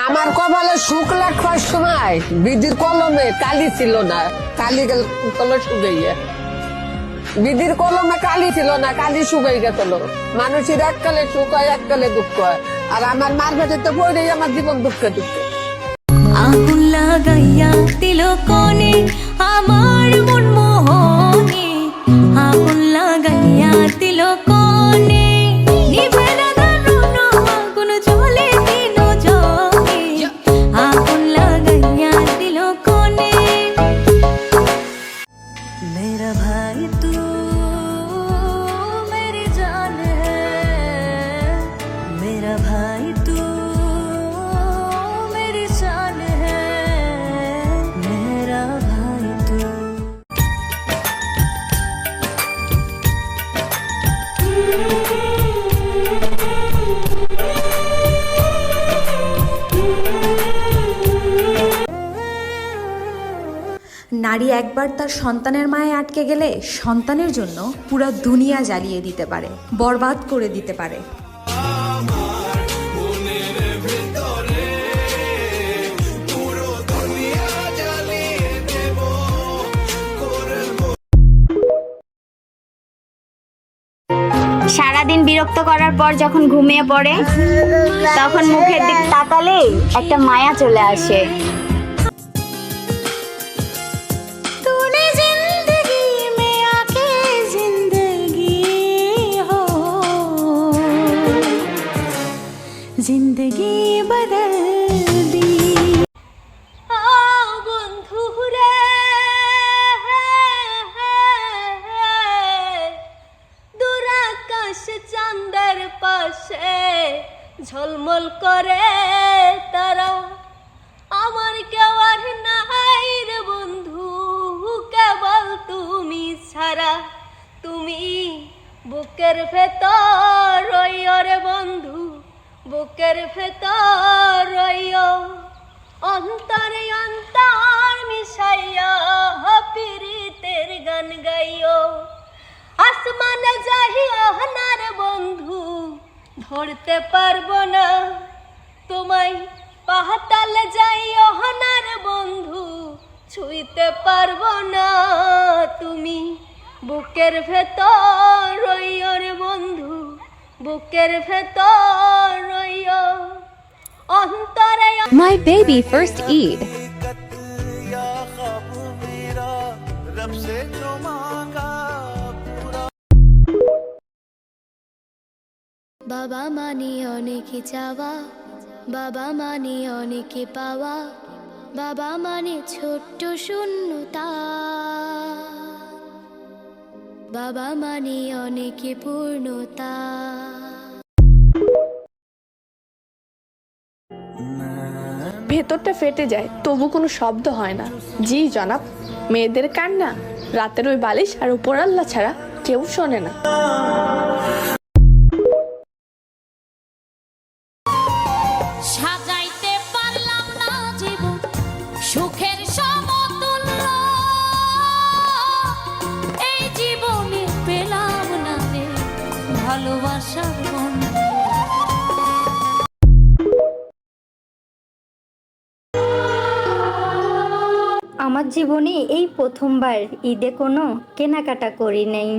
আমার কপালে সুখ লেখার সময় বিধির কলমে কালি ছিল না, কালি গেল শুকাইয়া। বিধির কলমে কালি ছিল না, কালি শুকাই গেছিল। মানুষের এককালে সুখ হয়, এককালে দুঃখ হয়। আর আমার মার ভেতরে পড়েই আমার জীবন দুঃখে দুঃখে। আগুন লাগাইয়া দিল কোনে আমার মন মোহনে, আগুন লাগাইয়া দিল কোনে নিভে না দারুণ আগুন জ্বলে দিল জলে, আগুন লাগাইয়া দিল কোনে। মেরা ভাই তু মেরি জান হ্যায়, মেরা ভাই তু নারী একবার তার সন্তানের মায়ে আটকে গেলে সন্তানের জন্য পুরো দুনিয়া জ্বালিয়ে দিতে পারে, বরবাদ করে দিতে পারে। সারাদিন বিরক্ত করার পর যখন ঘুমিয়ে পড়ে তখন মুখের দিক তাকালে একটা মায়া চলে আসে। जिंदगी बदल दी बंधु रे, दूर आकाश चांदर पाशे झलमल करे तारा, আমার কেউ আর নাই রে বন্ধু, কেবল তুমি ছাড়া। তুমি বুকের ভেতর রইও রে বন্ধু, বুকের ভেতর রইও, অন্তরে অন্তর মিশাইয়া পিরিতের গান গাইও। আসমানে যাইও না রে বন্ধু, ধরতে পারবো না তোমায়, পাতালে যাইও না রে বন্ধু, ছুঁইতে পারবো না তুমি। বুকের ভেতর রইও রে বন্ধু, বুকের ভেতর রইও, অন্তরে। My baby first Eid. বাবা মানে অনেক চাওয়া, বাবা মানে অনেক পাওয়া, বাবা মানে ছোট্ট শূন্যতা, বাবা মানে অনেক পূর্ণতা। ভেতরটা ফেটে যায় তবু কোনো শব্দ হয় না। জি জনাব, মেয়েদের কান্না রাতের ওই বালিশ আর উপর আল্লাহ ছাড়া কেউ শোনে না। সাজাইতে পারলাম না জীবন সুখের সমতুল্য, এই জীবনে পেলাম না রে ভালোবাসার বন্ধু। আমার জীবনে এই প্রথমবার ঈদে কোনো কেনাকাটা করি নাই।